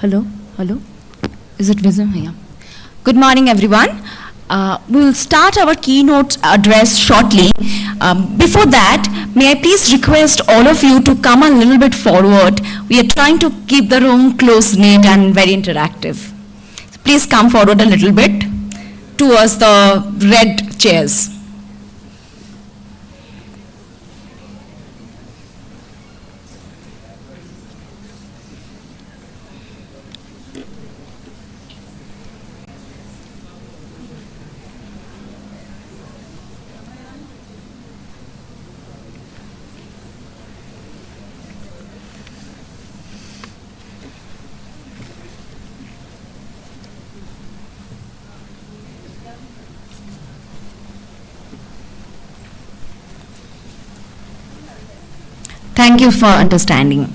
Hello, hello. Is it visible? Yeah. Good morning, everyone. We will start our keynote address shortly. Before that, may I please request all of you to come a little bit forward. We are trying to keep the room close-knit and very interactive. Please come forward a little bit towards the red chairs. Thank you for understanding.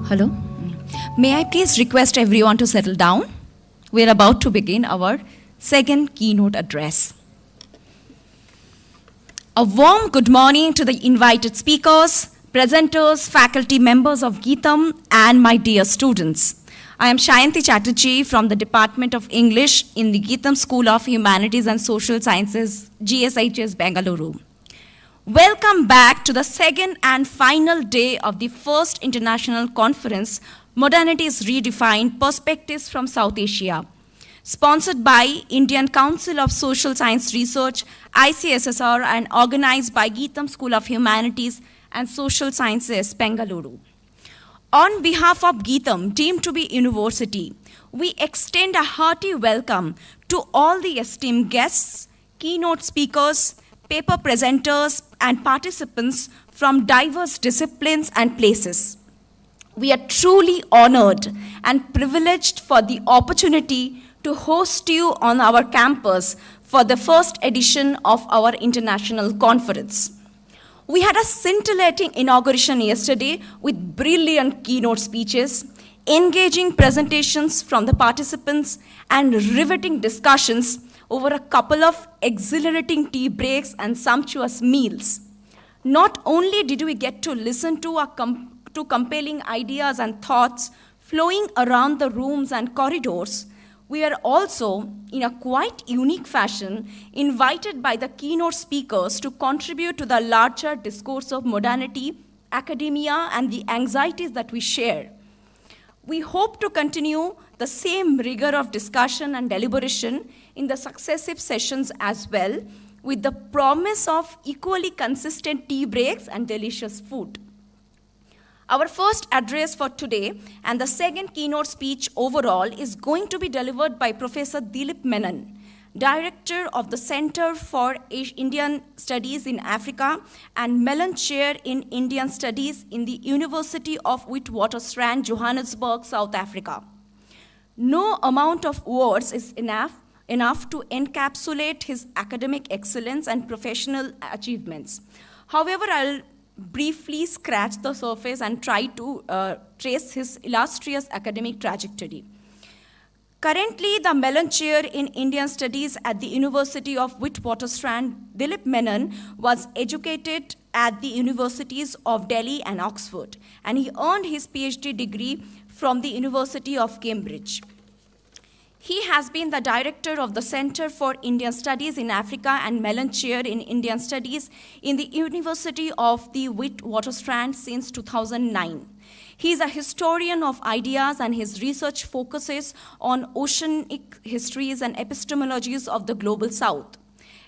Hello. May I please request everyone to settle down? We are about to begin our second keynote address. A warm good morning to the invited speakers, presenters, faculty members of GITAM, and my dear students. I am Shayanti Chatterjee from the Department of English in the GITAM School of Humanities and Social Sciences, GSHS, Bengaluru. Welcome back to the second and final day of the first international conference, Modernities Redefined, Perspectives from South Asia, sponsored by Indian Council of Social Science Research, ICSSR, and organized by GITAM School of Humanities and Social Sciences, Bengaluru. On behalf of GITAM, deemed to be university, we extend a hearty welcome to all the esteemed guests, keynote speakers, paper presenters, and participants from diverse disciplines and places. We are truly honored and privileged for the opportunity to host you on our campus for the first edition of our international conference. We had a scintillating inauguration yesterday with brilliant keynote speeches, engaging presentations from the participants, and riveting discussions over a couple of exhilarating tea breaks and sumptuous meals. Not only did we get to listen to compelling ideas and thoughts flowing around the rooms and corridors, we are also, in a quite unique fashion, invited by the keynote speakers to contribute to the larger discourse of modernity, academia, and the anxieties that we share. We hope to continue the same rigor of discussion and deliberation in the successive sessions as well, with the promise of equally consistent tea breaks and delicious food. Our first address for today and the second keynote speech overall is going to be delivered by Professor Dilip Menon, Director of the Center for Indian Studies in Africa and Mellon Chair in Indian Studies in the University of Witwatersrand, Johannesburg, South Africa. No amount of words is enough to encapsulate his academic excellence and professional achievements. However, I'll briefly scratch the surface and try to trace his illustrious academic trajectory. Currently, the Mellon Chair in Indian Studies at the University of Witwatersrand, Dilip Menon was educated at the universities of Delhi and Oxford, and he earned his PhD degree from the University of Cambridge. He has been the director of the Center for Indian Studies in Africa and Mellon Chair in Indian Studies in the University of the Witwatersrand since 2009. He is a historian of ideas, and his research focuses on oceanic histories and epistemologies of the global south.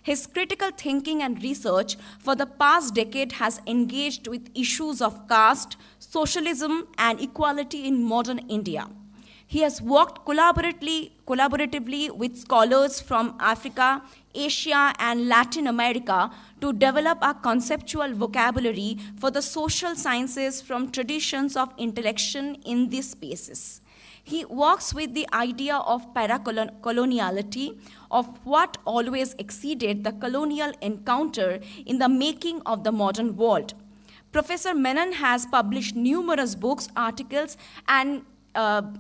His critical thinking and research for the past decade has engaged with issues of caste, socialism, and equality in modern India. He has worked collaboratively with scholars from Africa, Asia, and Latin America to develop a conceptual vocabulary for the social sciences from traditions of intellection in these spaces. He works with the idea of paracoloniality, of what always exceeded the colonial encounter in the making of the modern world. Professor Menon has published numerous books, articles, and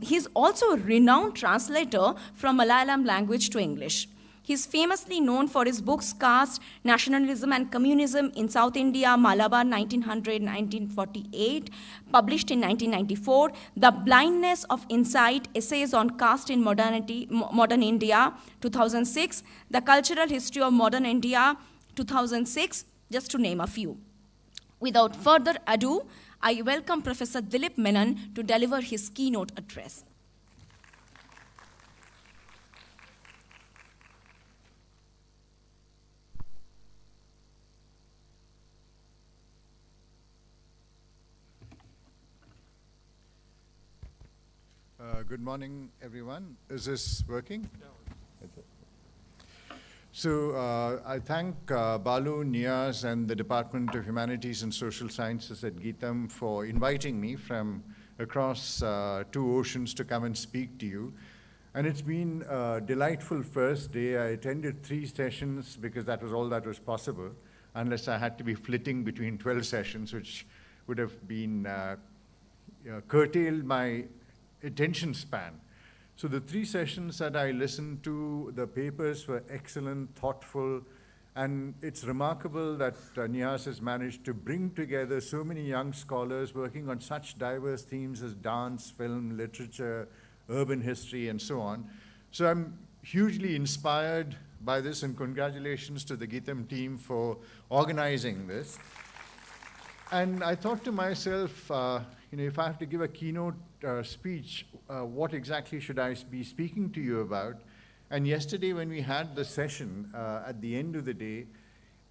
he's also a renowned translator from Malayalam language to English. He's famously known for his books Caste, Nationalism and Communism in South India, Malabar 1900-1948, published in 1994, The Blindness of Insight, Essays on Caste in Modern India, 2006, The Cultural History of Modern India, 2006, just to name a few. Without further ado, I welcome Professor Dilip Menon to deliver his keynote address. Good morning, everyone. Is this working? No. So I thank Balu, Niaz, and the Department of Humanities and Social Sciences at GITAM for inviting me from across two oceans to come and speak to you. And it's been a delightful first day. I attended 3 sessions because that was all that was possible, unless I had to be flitting between 12 sessions, which would have been curtailed my attention span. So the 3 sessions that I listened to, the papers were excellent, thoughtful, and it's remarkable that Niaz has managed to bring together so many young scholars working on such diverse themes as dance, film, literature, urban history, and so on. So I'm hugely inspired by this, and congratulations to the GITAM team for organizing this. And I thought to myself, if I have to give a keynote speech, what exactly should I be speaking to you about? And yesterday when we had the session at the end of the day,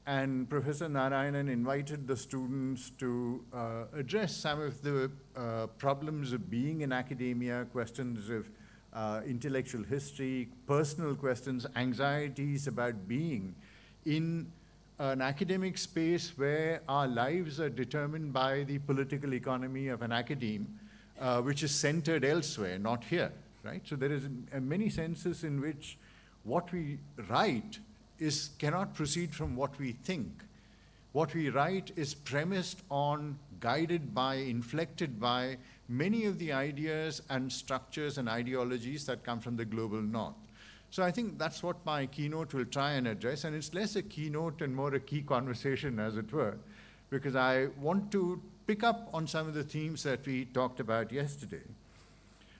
and Professor Narayanan invited the students to address some of the problems of being in academia, questions of intellectual history, personal questions, anxieties about being in an academic space where our lives are determined by the political economy of an academe, which is centered elsewhere, not here, right? So there is many senses in which what we write cannot proceed from what we think. What we write is premised on, guided by, inflected by many of the ideas and structures and ideologies that come from the global north. So I think that's what my keynote will try and address, and it's less a keynote and more a key conversation, as it were, because I want to pick up on some of the themes that we talked about yesterday.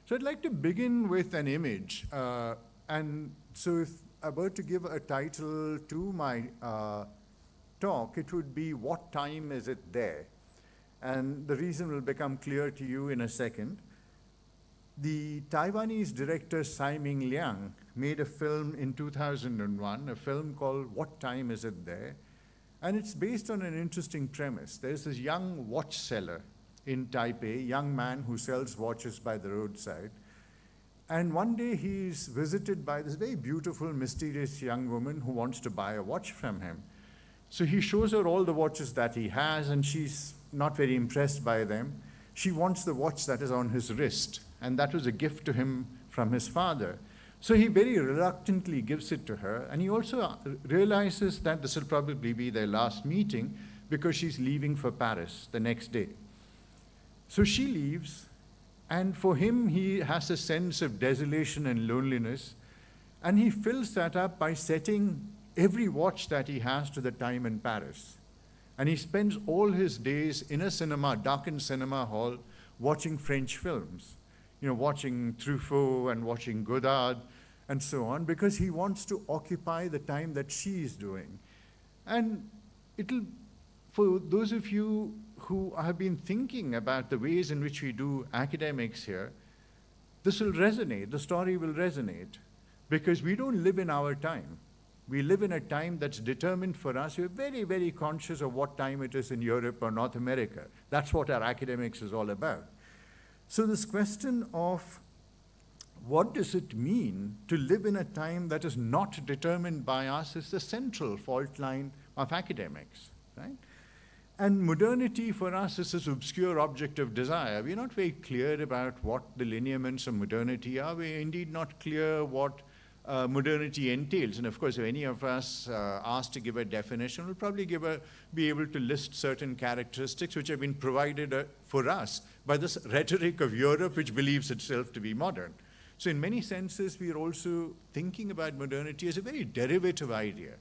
So I'd like to begin with an image, and so if I were to give a title to my talk, it would be, "What Time Is It There?" And the reason will become clear to you in a second. The Taiwanese director Tsai Ming-liang made a film in 2001, a film called "What Time Is It There?" And it's based on an interesting premise. There's this young watch seller in Taipei, young man who sells watches by the roadside. And one day he's visited by this very beautiful, mysterious young woman who wants to buy a watch from him. So he shows her all the watches that he has, and she's not very impressed by them. She wants the watch that is on his wrist, and that was a gift to him from his father. So he very reluctantly gives it to her, and he also realizes that this will probably be their last meeting because she's leaving for Paris the next day. So she leaves, and for him, he has a sense of desolation and loneliness, and he fills that up by setting every watch that he has to the time in Paris. And he spends all his days in a cinema, darkened cinema hall, watching French films, watching Truffaut and watching Godard and so on, because he wants to occupy the time that she is doing. And for those of you who have been thinking about the ways in which we do academics here, this will resonate, the story will resonate, because we don't live in our time. We live in a time that's determined for us. We're very, very conscious of what time it is in Europe or North America. That's what our academics is all about. So this question of what does it mean to live in a time that is not determined by us is the central fault line of academics, right? And modernity for us is this obscure object of desire. We're not very clear about what the lineaments of modernity are. We're indeed not clear what modernity entails. And of course, if any of us asked to give a definition, we'll probably be able to list certain characteristics which have been provided for us by this rhetoric of Europe, which believes itself to be modern. So in many senses, we are also thinking about modernity as a very derivative idea,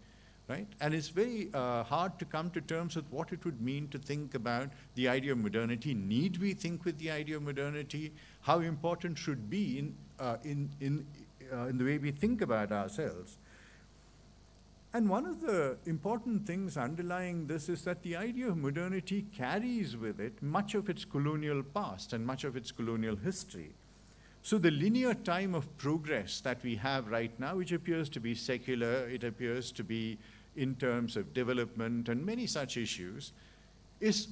right? And it's very hard to come to terms with what it would mean to think about the idea of modernity. Need we think with the idea of modernity? How important should be in the way we think about ourselves? And one of the important things underlying this is that the idea of modernity carries with it much of its colonial past and much of its colonial history. So the linear time of progress that we have right now, which appears to be secular, it appears to be in terms of development and many such issues, is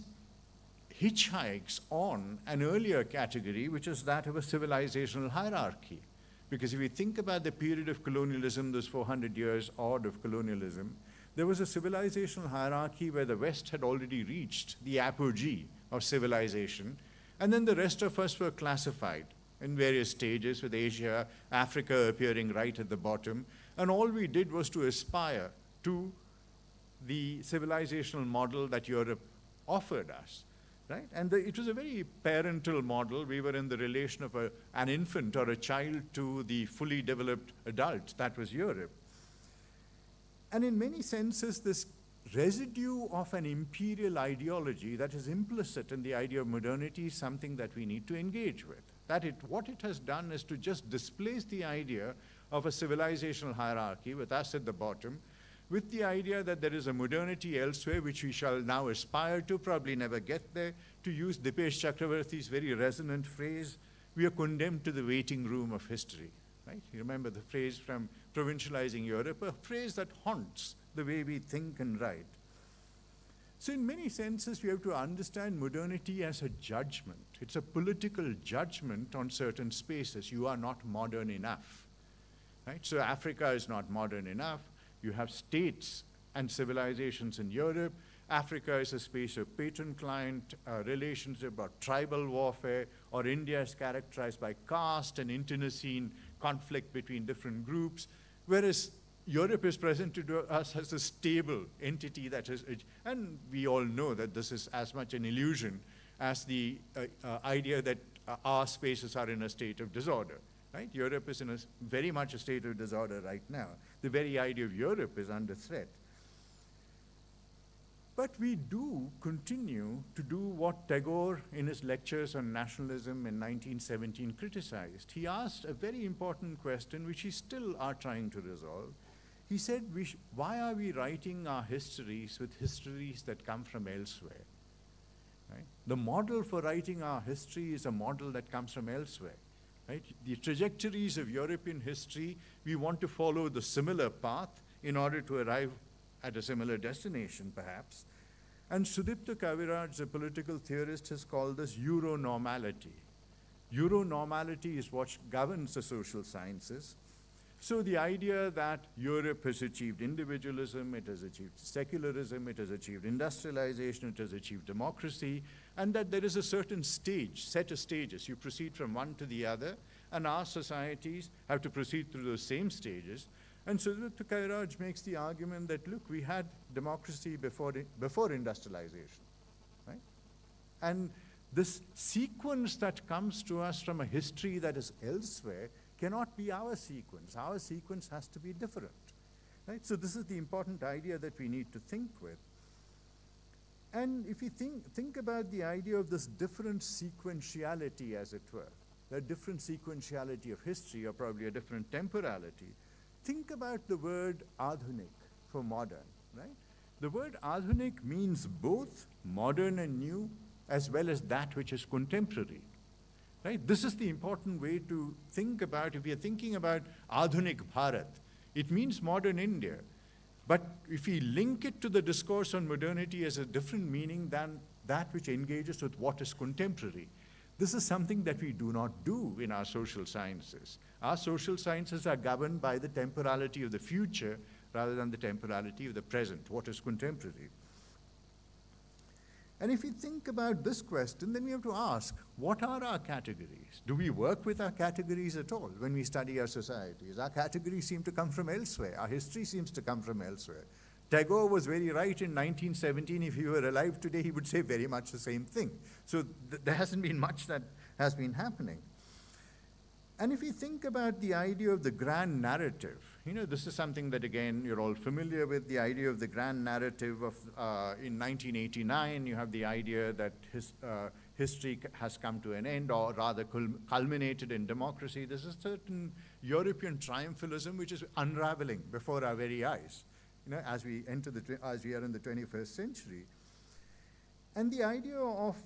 hitchhikes on an earlier category, which is that of a civilizational hierarchy. Because if we think about the period of colonialism, those 400 years odd of colonialism, there was a civilizational hierarchy where the West had already reached the apogee of civilization, and then the rest of us were classified in various stages, with Asia, Africa appearing right at the bottom, and all we did was to aspire to the civilizational model that Europe offered us, right? And it was a very parental model. We were in the relation of an infant or a child to the fully developed adult. That was Europe. And in many senses, this residue of an imperial ideology that is implicit in the idea of modernity is something that we need to engage with. What it has done is to just displace the idea of a civilizational hierarchy with us at the bottom, with the idea that there is a modernity elsewhere which we shall now aspire to, probably never get there. To use Dipesh Chakravarti's very resonant phrase, we are condemned to the waiting room of history, right? You remember the phrase from Provincializing Europe, a phrase that haunts the way we think and write. So in many senses, we have to understand modernity as a judgment. It's a political judgment on certain spaces. You are not modern enough, right? So Africa is not modern enough. You have states and civilizations in Europe. Africa is a space of patron-client relationship or tribal warfare, or India is characterized by caste and internecine conflict between different groups, whereas Europe is presented to us as a stable entity that is, and we all know that this is as much an illusion as the idea that our spaces are in a state of disorder, right? Europe is in very much a state of disorder right now. The very idea of Europe is under threat. But we do continue to do what Tagore in his lectures on nationalism in 1917 criticized. He asked a very important question which we still are trying to resolve. He said, why are we writing our histories with histories that come from elsewhere? Right? The model for writing our history is a model that comes from elsewhere. Right? The trajectories of European history, we want to follow the similar path in order to arrive at a similar destination, perhaps. And Sudipta Kaviraj, a political theorist, has called this Euronormality. Euronormality is what governs the social sciences. So the idea that Europe has achieved individualism, it has achieved secularism, it has achieved industrialization, it has achieved democracy, and that there is a certain stage, set of stages. You proceed from one to the other, and our societies have to proceed through those same stages. And so Kaviraj makes the argument that, look, we had democracy before industrialization, right? And this sequence that comes to us from a history that is elsewhere cannot be our sequence. Our sequence has to be different, right? So this is the important idea that we need to think with. And if you think about the idea of this different sequentiality, as it were, the different sequentiality of history, or probably a different temporality, think about the word adhunik for modern, right? The word adhunik means both modern and new, as well as that which is contemporary. Right? This is the important way to think about, if you're thinking about Adhunik Bharat, it means modern India. But if we link it to the discourse on modernity as a different meaning than that which engages with what is contemporary, this is something that we do not do in our social sciences. Our social sciences are governed by the temporality of the future rather than the temporality of the present, what is contemporary. And if we think about this question, then we have to ask, what are our categories? Do we work with our categories at all when we study our societies? Our categories seem to come from elsewhere. Our history seems to come from elsewhere. Tagore was very right in 1917. If he were alive today, he would say very much the same thing. So there hasn't been much that has been happening. And if we think about the idea of the grand narrative, this is something that, again, you're all familiar with, the idea of the grand narrative of, in 1989, you have the idea that history has come to an end, or rather culminated in democracy. There's a certain European triumphalism which is unraveling before our very eyes, as we are in the 21st century. And the idea of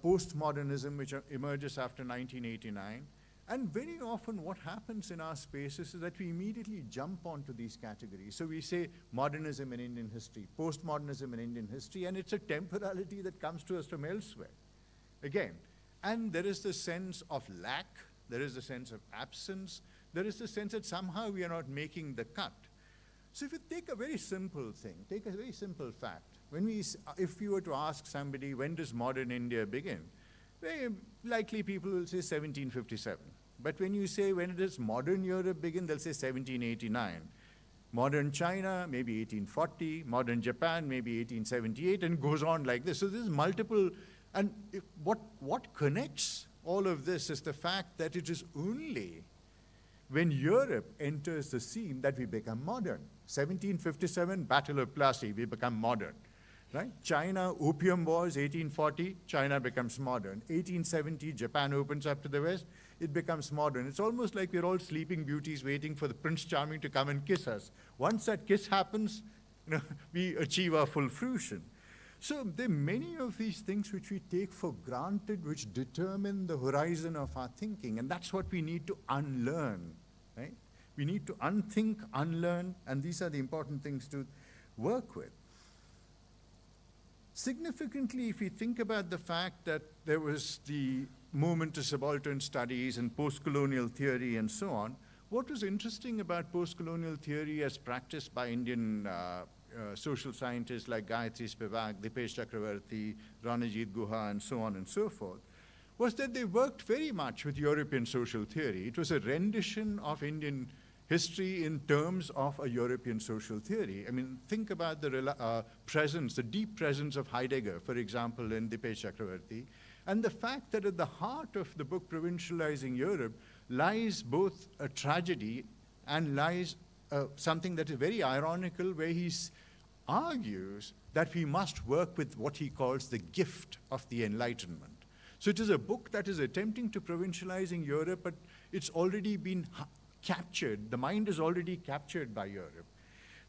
postmodernism, which emerges after 1989, and very often what happens in our spaces is that we immediately jump onto these categories. So we say modernism in Indian history, postmodernism in Indian history, and it's a temporality that comes to us from elsewhere. Again, and there is the sense of lack, there is the sense of absence, there is the sense that somehow we are not making the cut. So if you take a very simple thing, take a very simple fact, if you were to ask somebody, when does modern India begin? Very likely people will say 1757. But when you say, when does modern Europe begin, they'll say 1789. Modern China, maybe 1840. Modern Japan, maybe 1878, and goes on like this. So there's multiple, and what connects all of this is the fact that it is only when Europe enters the scene that we become modern. 1757, Battle of Plassey, we become modern. Right? China, Opium Wars, 1840, China becomes modern. 1870, Japan opens up to the West, it becomes modern. It's almost like we're all sleeping beauties waiting for the Prince Charming to come and kiss us. Once that kiss happens, we achieve our full fruition. So there are many of these things which we take for granted, which determine the horizon of our thinking, and that's what we need to unlearn. Right? We need to unthink, unlearn, and these are the important things to work with. Significantly, if we think about the fact that there was the movement to subaltern studies and post-colonial theory and so on, what was interesting about post-colonial theory as practiced by Indian social scientists like Gayatri Spivak, Dipesh Chakravarti, Ranajit Guha, and so on and so forth, was that they worked very much with European social theory. It was a rendition of Indian history in terms of a European social theory. I mean, think about the presence, the deep presence of Heidegger, for example, in Dipesh Chakravarti, and the fact that at the heart of the book Provincializing Europe lies both a tragedy and lies something that is very ironical, where he argues that we must work with what he calls the gift of the Enlightenment. So it is a book that is attempting to provincializing Europe, but it's already been captured, the mind is already captured by Europe.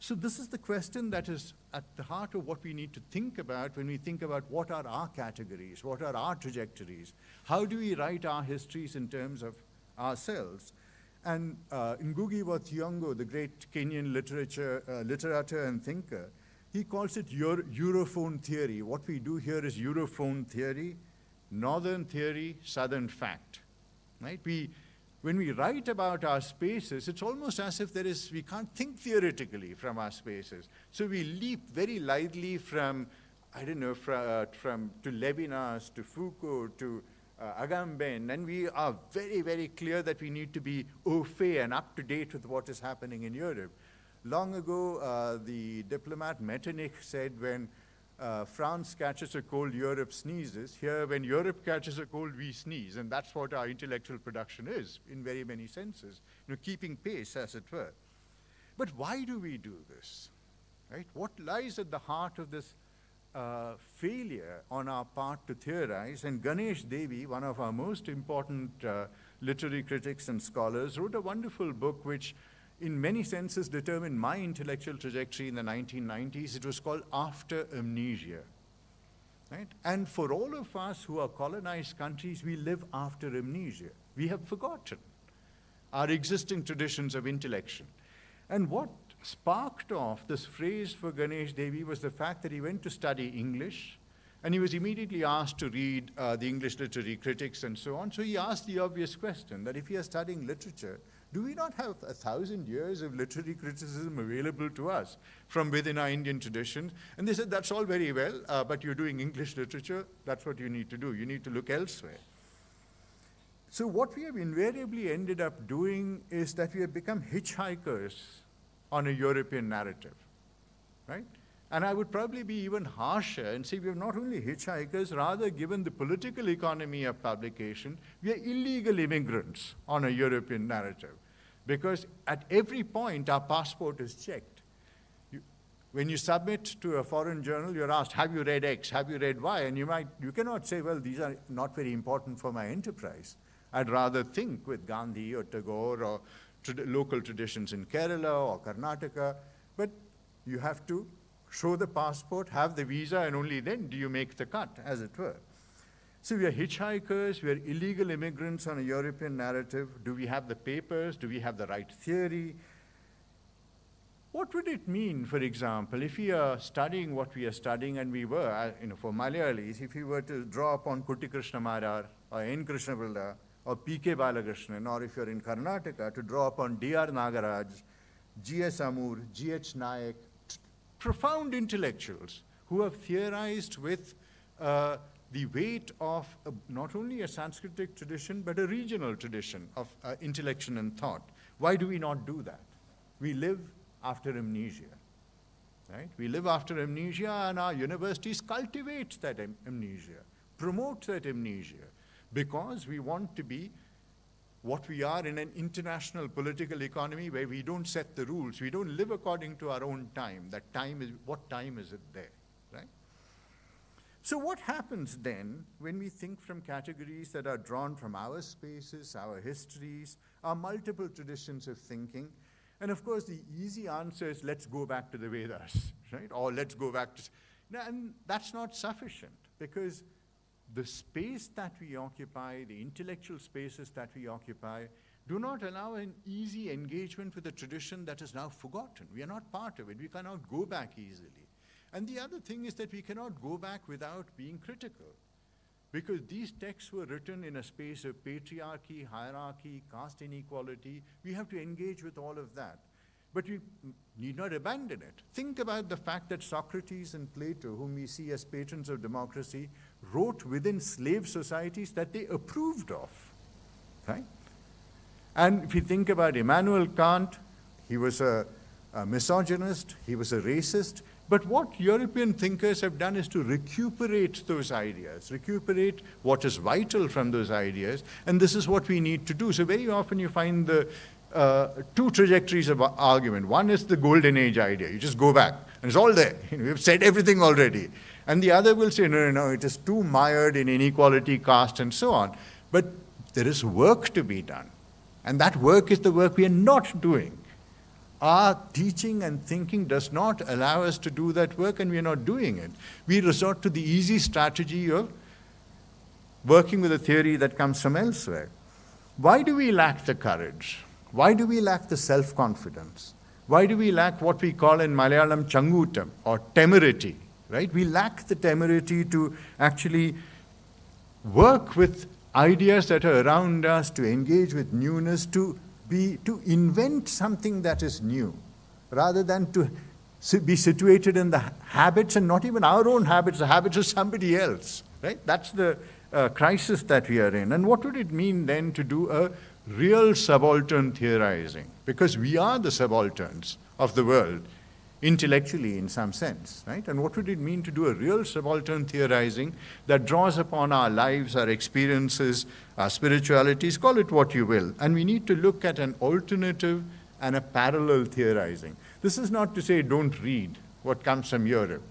So this is the question that is at the heart of what we need to think about when we think about what are our categories, what are our trajectories, how do we write our histories in terms of ourselves. And Ngugi wa Thiong'o, the great Kenyan literature and thinker, he calls it Europhone theory. What we do here is Europhone theory, northern theory, southern fact, right? When we write about our spaces, it's almost as if we can't think theoretically from our spaces. So we leap very lightly from, to Levinas, to Foucault, to Agamben, and we are very, very clear that we need to be au fait and up to date with what is happening in Europe. Long ago, the diplomat Metternich said, when France catches a cold, Europe sneezes. Here, when Europe catches a cold, we sneeze. And that's what our intellectual production is, in very many senses, keeping pace, as it were. But why do we do this? Right? What lies at the heart of this failure on our part to theorize? And Ganesh Devi, one of our most important literary critics and scholars, wrote a wonderful book which in many senses determined my intellectual trajectory in the 1990s. It was called After Amnesia. Right? And for all of us who are colonized countries, we live after amnesia. We have forgotten our existing traditions of intellection. And what sparked off this phrase for Ganesh Devi was the fact that he went to study English, and he was immediately asked to read the English literary critics and so on. So he asked the obvious question that if we are studying literature, do we not have 1,000 years of literary criticism available to us from within our Indian tradition? And they said, that's all very well, but you're doing English literature, that's what you need to do. You need to look elsewhere. So what we have invariably ended up doing is that we have become hitchhikers on a European narrative, right? And I would probably be even harsher and say we are not only hitchhikers, rather given the political economy of publication, we are illegal immigrants on a European narrative. Because at every point our passport is checked. When you submit to a foreign journal, you're asked, have you read X, have you read Y? And you cannot say, well, these are not very important for my enterprise. I'd rather think with Gandhi or Tagore or local traditions in Kerala or Karnataka, but you have to show the passport, have the visa, and only then do you make the cut, as it were. So we are hitchhikers, we are illegal immigrants on a European narrative. Do we have the papers? Do we have the right theory? What would it mean, for example, if we are studying what we are studying, and we were, for Malayalis, if we were to draw upon Kutty Krishna Marar, or N. Krishna Pilla, or P.K. Balakrishnan, or if you're in Karnataka, to draw upon D.R. Nagaraj, G.S. Amoor, G.H. Nayak, profound intellectuals who have theorized with the weight of not only a Sanskritic tradition, but a regional tradition of intellection and thought. Why do we not do that? We live after amnesia, right? We live after amnesia, and our universities cultivate that amnesia, promote that amnesia, because we want to be what we are in an international political economy where we don't set the rules. We don't live according to our own time. That time is, what time is it there, right? So what happens then when we think from categories that are drawn from our spaces, our histories, our multiple traditions of thinking? And of course, the easy answer is, let's go back to the Vedas, right? Or let's go back to... And that's not sufficient, because the space that we occupy, the intellectual spaces that we occupy, do not allow an easy engagement with a tradition that is now forgotten. We are not part of it. We cannot go back easily. And the other thing is that we cannot go back without being critical, because these texts were written in a space of patriarchy, hierarchy, caste inequality. We have to engage with all of that. But we need not abandon it. Think about the fact that Socrates and Plato, whom we see as patrons of democracy, wrote within slave societies that they approved of, right? And if you think about Immanuel Kant, he was a misogynist, he was a racist, but what European thinkers have done is to recuperate those ideas, recuperate what is vital from those ideas, and this is what we need to do. So very often you find the two trajectories of argument. One is the golden age idea. You just go back, and it's all there. We've said everything already. And the other will say, no, it is too mired in inequality, caste, and so on. But there is work to be done. And that work is the work we are not doing. Our teaching and thinking does not allow us to do that work, and we are not doing it. We resort to the easy strategy of working with a theory that comes from elsewhere. Why do we lack the courage? Why do we lack the self-confidence? Why do we lack what we call in Malayalam changutam, or temerity, right? We lack the temerity to actually work with ideas that are around us, to engage with newness, to invent something that is new, rather than to be situated in the habits, and not even our own habits, the habits of somebody else, right? That's the crisis that we are in. And what would it mean then to do a real subaltern theorizing? Because we are the subalterns of the world, intellectually in some sense, right? And what would it mean to do a real subaltern theorizing that draws upon our lives, our experiences, our spiritualities, call it what you will. And we need to look at an alternative and a parallel theorizing. This is not to say don't read what comes from Europe.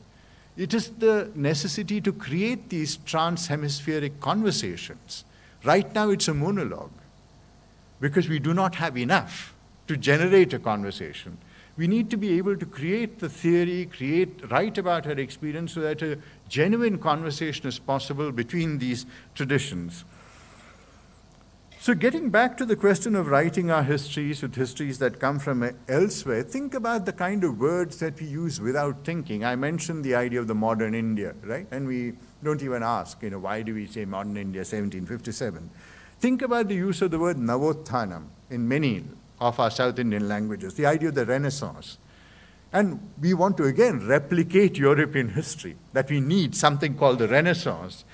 It is the necessity to create these trans-hemispheric conversations. Right now it's a monologue, because we do not have enough to generate a conversation. We need to be able to create the theory, write about our experience, so that a genuine conversation is possible between these traditions. So getting back to the question of writing our histories with histories that come from elsewhere, think about the kind of words that we use without thinking. I mentioned the idea of the modern India, right? And we don't even ask, why do we say modern India 1757? Think about the use of the word Navothanam in many of our South Indian languages, the idea of the Renaissance. And we want to, again, replicate European history, that we need something called the Renaissance.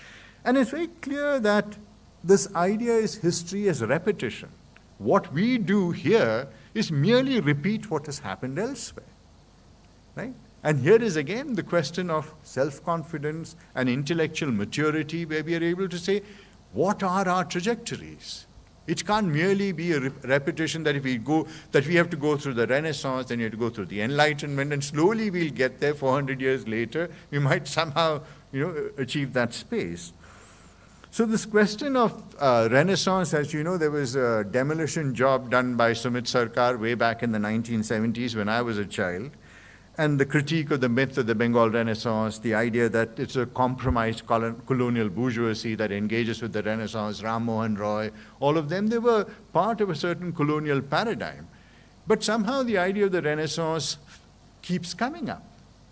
And it's very clear that this idea is history as repetition. What we do here is merely repeat what has happened elsewhere, right? And here is again the question of self-confidence and intellectual maturity, where we are able to say, what are our trajectories? It can't merely be a repetition that we have to go through the Renaissance, then you have to go through the Enlightenment, and slowly we'll get there 400 years later. We might somehow, achieve that space. So this question of Renaissance, as you know, there was a demolition job done by Sumit Sarkar way back in the 1970s when I was a child. And the critique of the myth of the Bengal Renaissance, the idea that it's a compromised colonial bourgeoisie that engages with the Renaissance, Ram Mohan Roy, all of them, they were part of a certain colonial paradigm. But somehow the idea of the Renaissance keeps coming up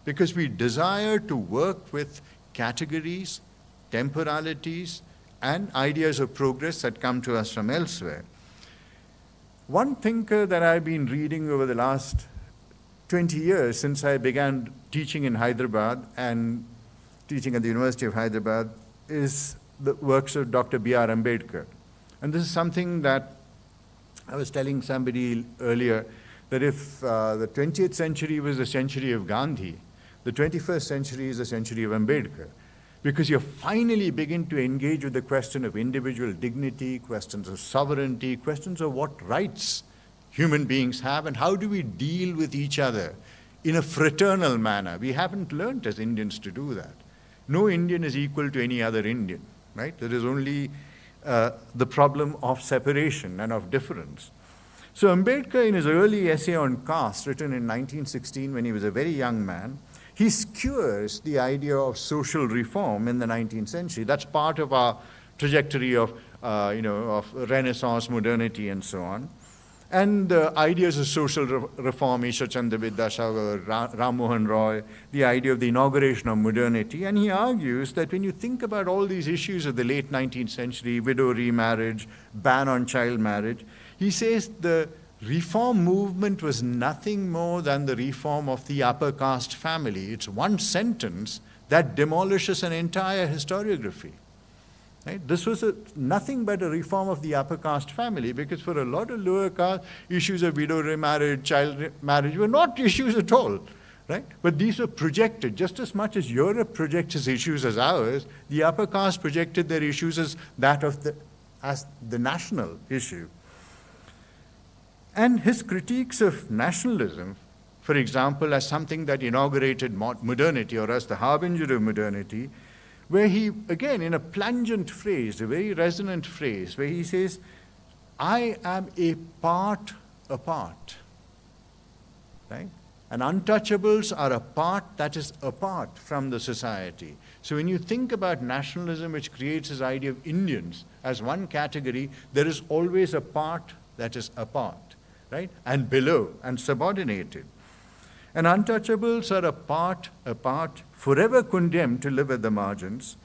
because we desire to work with categories, temporalities, and ideas of progress that come to us from elsewhere. One thinker that I've been reading over the last 20 years since I began teaching in Hyderabad and teaching at the University of Hyderabad is the works of Dr. B.R. Ambedkar. And this is something that I was telling somebody earlier, that if the 20th century was the century of Gandhi, the 21st century is the century of Ambedkar. Because you finally begin to engage with the question of individual dignity, questions of sovereignty, questions of what rights human beings have, and how do we deal with each other in a fraternal manner. We haven't learned as Indians to do that. No Indian is equal to any other Indian, right? There is only the problem of separation and of difference. So Ambedkar, in his early essay on caste, written in 1916 when he was a very young man, he skewers the idea of social reform in the 19th century. That's part of our trajectory of Renaissance, modernity, and so on. And the ideas of social reform, Ishwar Chandra Vidyasagar, Ram Mohan Roy, the idea of the inauguration of modernity. And he argues that when you think about all these issues of the late 19th century, widow remarriage, ban on child marriage, he says the reform movement was nothing more than the reform of the upper caste family. It's one sentence that demolishes an entire historiography. Right? This was nothing but a reform of the upper caste family, because for a lot of lower caste, issues of widow remarriage, child marriage were not issues at all. Right? But these were projected. Just as much as Europe projects its issues as ours, the upper caste projected their issues as that of the national issue. And his critiques of nationalism, for example, as something that inaugurated modernity, or as the harbinger of modernity, where he, again, in a plungent phrase, a very resonant phrase, where he says, I am a part apart. Right? And untouchables are a part that is apart from the society. So when you think about nationalism, which creates this idea of Indians as one category, there is always a part that is apart. Right? And below, and subordinated. And untouchables are apart, forever condemned to live at the margins.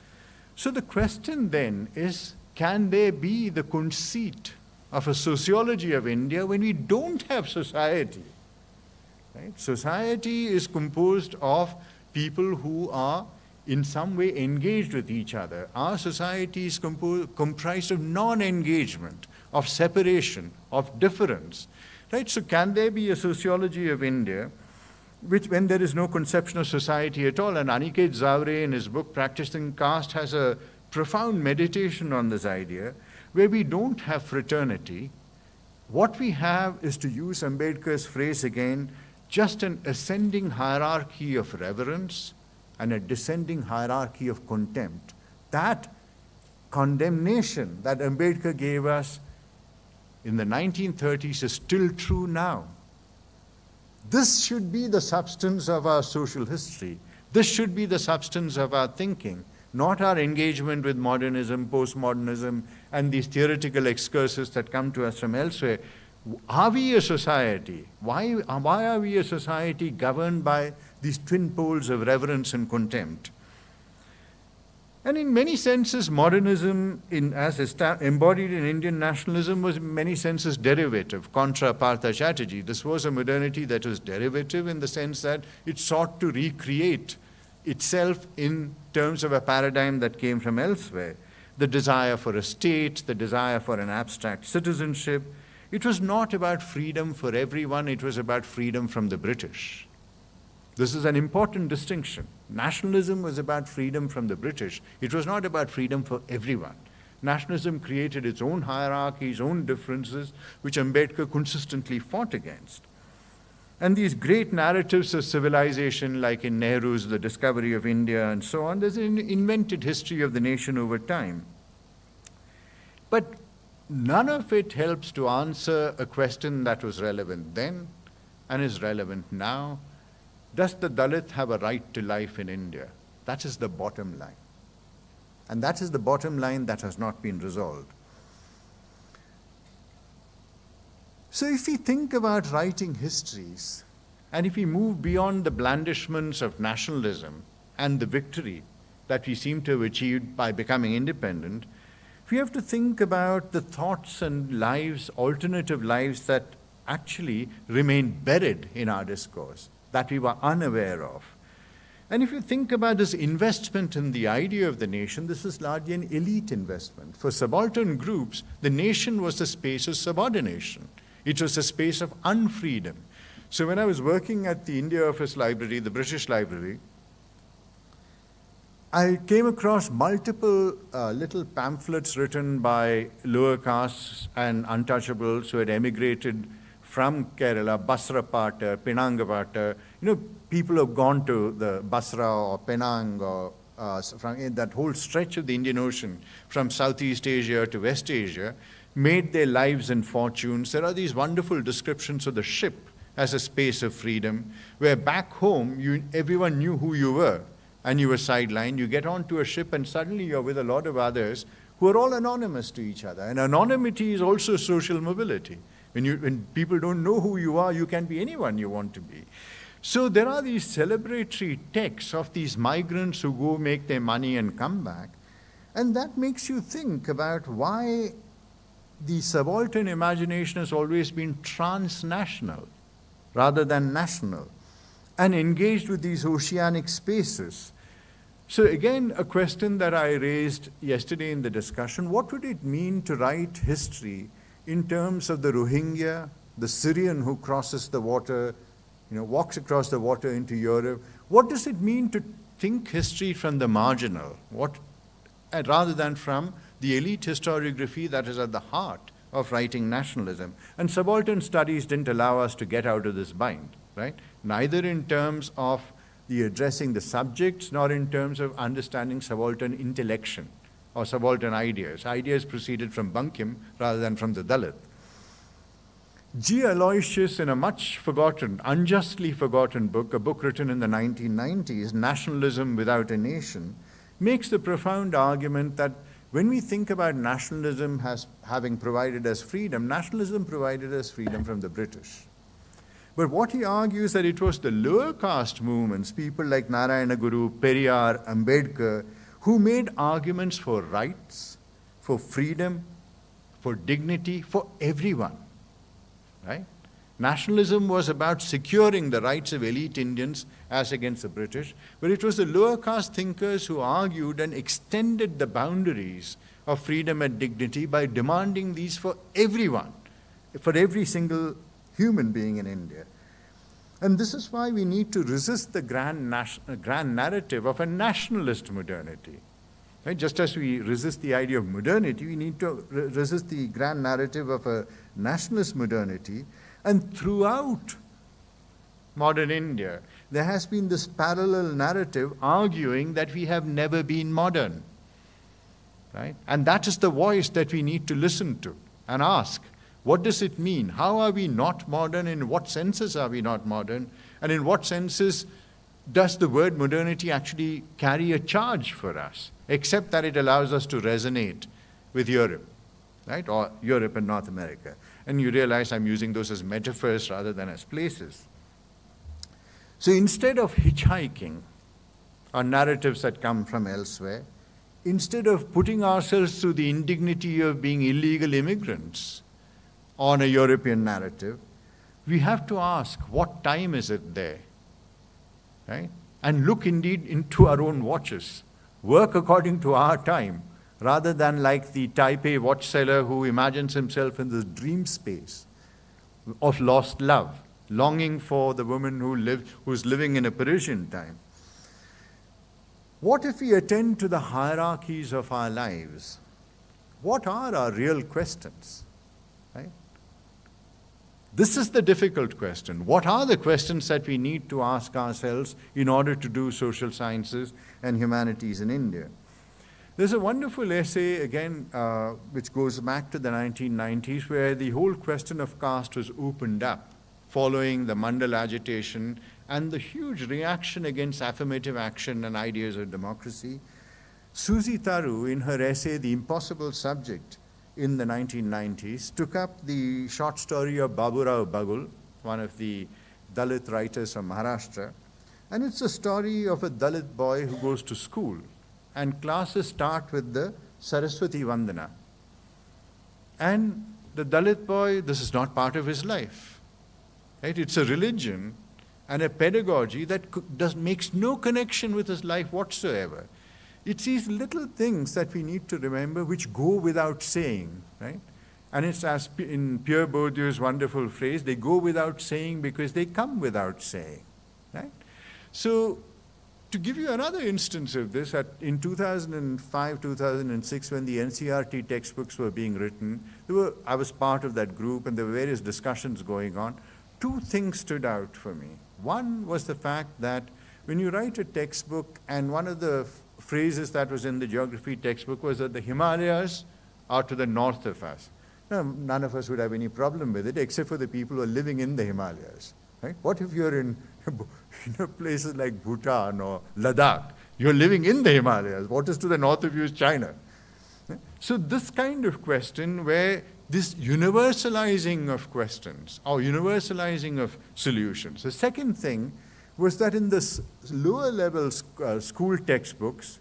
So the question then is, can there be the conceit of a sociology of India when we don't have society? Right? Society is composed of people who are in some way engaged with each other. Our society is comprised of non-engagement, of separation, of difference. Right? So can there be a sociology of India when there is no conception of society at all? And Aniket Zavre, in his book Practicing Caste, has a profound meditation on this idea, where we don't have fraternity. What we have is, to use Ambedkar's phrase again, just an ascending hierarchy of reverence and a descending hierarchy of contempt. That condemnation that Ambedkar gave us in the 1930s is still true now. This should be the substance of our social history. This should be the substance of our thinking. not our engagement with modernism, postmodernism, and these theoretical excursus that come to us from elsewhere. Are we a society? Why are we a society governed by these twin poles of reverence and contempt? And in many senses, modernism, as embodied in Indian nationalism, was in many senses derivative, contra Partha Chatterjee. This was a modernity that was derivative in the sense that it sought to recreate itself in terms of a paradigm that came from elsewhere. The desire for a state, the desire for an abstract citizenship. It was not about freedom for everyone, it was about freedom from the British. This is an important distinction. Nationalism was about freedom from the British. It was not about freedom for everyone. Nationalism created its own hierarchies, own differences, which Ambedkar consistently fought against. And these great narratives of civilization, like in Nehru's The Discovery of India and so on, there's an invented history of the nation over time. But none of it helps to answer a question that was relevant then and is relevant now. Does the Dalit have a right to life in India? That is the bottom line. And that is the bottom line that has not been resolved. So if we think about writing histories, and if we move beyond the blandishments of nationalism and the victory that we seem to have achieved by becoming independent, we have to think about the thoughts and lives, alternative lives that actually remain buried in our discourse, that we were unaware of. And if you think about this investment in the idea of the nation, this is largely an elite investment. For subaltern groups, the nation was a space of subordination. It was a space of unfreedom. So when I was working at the India Office Library, the British Library, I came across multiple little pamphlets written by lower castes and untouchables who had emigrated from Kerala, Basrapata, Pinangapata. People who have gone to the Basra or Penang or from that whole stretch of the Indian Ocean from Southeast Asia to West Asia, made their lives and fortunes. There are these wonderful descriptions of the ship as a space of freedom, where back home, everyone knew who you were, and you were sidelined. You get onto a ship and suddenly you're with a lot of others who are all anonymous to each other. And anonymity is also social mobility. When people don't know who you are, you can be anyone you want to be. So there are these celebratory texts of these migrants who go make their money and come back. And that makes you think about why the subaltern imagination has always been transnational rather than national, and engaged with these oceanic spaces. So again, a question that I raised yesterday in the discussion, what would it mean to write history in terms of the Rohingya, the Syrian who crosses the water, walks across the water into Europe? What does it mean to think history from the marginal, rather than from the elite historiography that is at the heart of writing nationalism? And subaltern studies didn't allow us to get out of this bind, right? Neither in terms of the addressing the subjects, nor in terms of understanding subaltern intellection or subaltern ideas. Ideas proceeded from Bankim rather than from the Dalit. G. Aloysius, in a much forgotten, unjustly forgotten book, a book written in the 1990s, Nationalism Without a Nation, makes the profound argument that when we think about nationalism as having provided us freedom, nationalism provided us freedom from the British. But what he argues that it was the lower caste movements, people like Narayana Guru, Periyar, Ambedkar, who made arguments for rights, for freedom, for dignity, for everyone, right? Nationalism was about securing the rights of elite Indians as against the British, but it was the lower caste thinkers who argued and extended the boundaries of freedom and dignity by demanding these for everyone, for every single human being in India. And this is why we need to resist the grand narrative of a nationalist modernity. Right? Just as we resist the idea of modernity, we need to resist the grand narrative of a nationalist modernity. And throughout modern India, there has been this parallel narrative arguing that we have never been modern. Right? And that is the voice that we need to listen to and ask. What does it mean? How are we not modern? In what senses are we not modern? And in what senses does the word modernity actually carry a charge for us except that it allows us to resonate with Europe, right? Or Europe and North America. And you realize I'm using those as metaphors rather than as places. So instead of hitchhiking on narratives that come from elsewhere, instead of putting ourselves through the indignity of being illegal immigrants on a European narrative, we have to ask, what time is it there? Right? And look indeed into our own watches. Work according to our time, rather than like the Taipei watch seller who imagines himself in this dream space of lost love, longing for the woman who's living in a Parisian time. What if we attend to the hierarchies of our lives? What are our real questions? Right? This is the difficult question. What are the questions that we need to ask ourselves in order to do social sciences and humanities in India? There's a wonderful essay, again, which goes back to the 1990s, where the whole question of caste was opened up following the Mandal agitation and the huge reaction against affirmative action and ideas of democracy. Susie Tharu, in her essay, The Impossible Subject, in the 1990s, took up the short story of Baburao Bagul, one of the Dalit writers from Maharashtra. And it's a story of a Dalit boy who goes to school. And classes start with the Saraswati Vandana. And the Dalit boy, this is not part of his life. Right? It's a religion and a pedagogy that makes no connection with his life whatsoever. It's these little things that we need to remember which go without saying, right? And it's as in Pierre Bourdieu's wonderful phrase, they go without saying because they come without saying, right? So to give you another instance of this, in 2005, 2006, when the NCERT textbooks were being written, I was part of that group and there were various discussions going on. Two things stood out for me. One was the fact that when you write a textbook, and one of the phrases that was in the geography textbook was that the Himalayas are to the north of us. Now, none of us would have any problem with it, except for the people who are living in the Himalayas. Right? What if you're in places like Bhutan or Ladakh? You're living in the Himalayas. What is to the north of you is China. So this kind of question, where this universalizing of questions or universalizing of solutions. The second thing was that in the lower level school textbooks,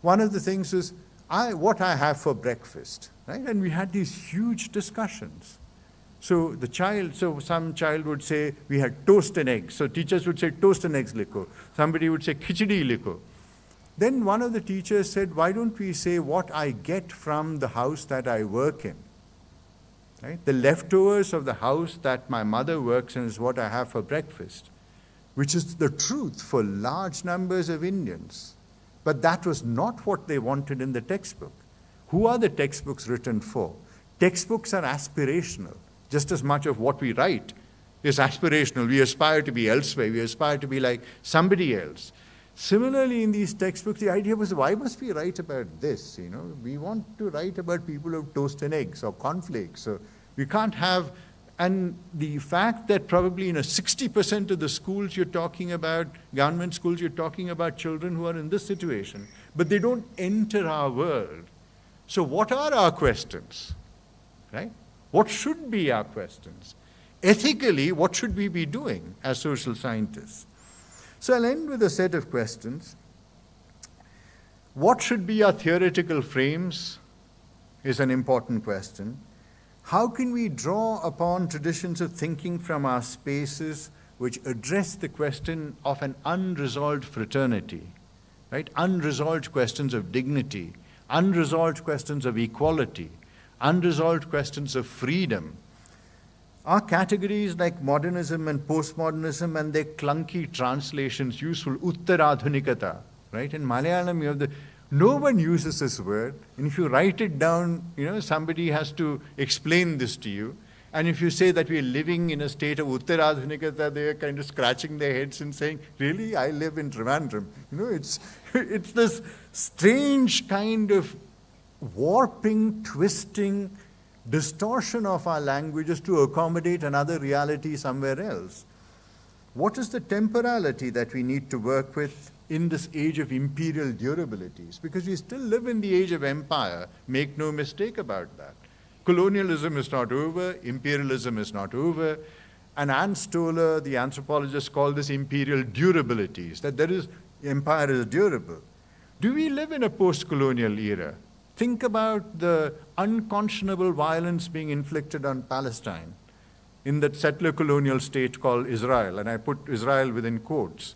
one of the things is what I have for breakfast, right? And we had these huge discussions. So some child would say we had toast and eggs. So teachers would say toast and eggs likho. Somebody would say khichdi likho. Then one of the teachers said, why don't we say what I get from the house that I work in? Right? The leftovers of the house that my mother works in is what I have for breakfast, which is the truth for large numbers of Indians. But that was not what they wanted in the textbook. Who are the textbooks written for? Textbooks are aspirational. Just as much of what we write is aspirational. We aspire to be elsewhere. We aspire to be like somebody else. Similarly, in these textbooks, the idea was, why must we write about this? We want to write about people who have toast and eggs or cornflakes. So we can't have, and the fact that probably in 60% of the schools you're talking about, government schools, you're talking about children who are in this situation, but they don't enter our world. So what are our questions, right? What should be our questions? Ethically, what should we be doing as social scientists? So I'll end with a set of questions. What should be our theoretical frames is an important question. How can we draw upon traditions of thinking from our spaces which address the question of an unresolved fraternity, right? Unresolved questions of dignity, unresolved questions of equality, unresolved questions of freedom. Are categories like modernism and postmodernism and their clunky translations useful? Uttaradhunikata, right? In Malayalam, you have no one uses this word, and if you write it down, somebody has to explain this to you. And if you say that we're living in a state of Uttaradhunikata, they're kind of scratching their heads and saying, really, I live in Trivandrum. It's this strange kind of warping, twisting, distortion of our languages to accommodate another reality somewhere else. What is the temporality that we need to work with in this age of imperial durabilities, because we still live in the age of empire. Make no mistake about that. Colonialism is not over, imperialism is not over, and Ann Stoler, the anthropologist, called this imperial durabilities, that there is, empire is durable. Do we live in a post-colonial era? Think about the unconscionable violence being inflicted on Palestine in that settler colonial state called Israel, and I put Israel within quotes.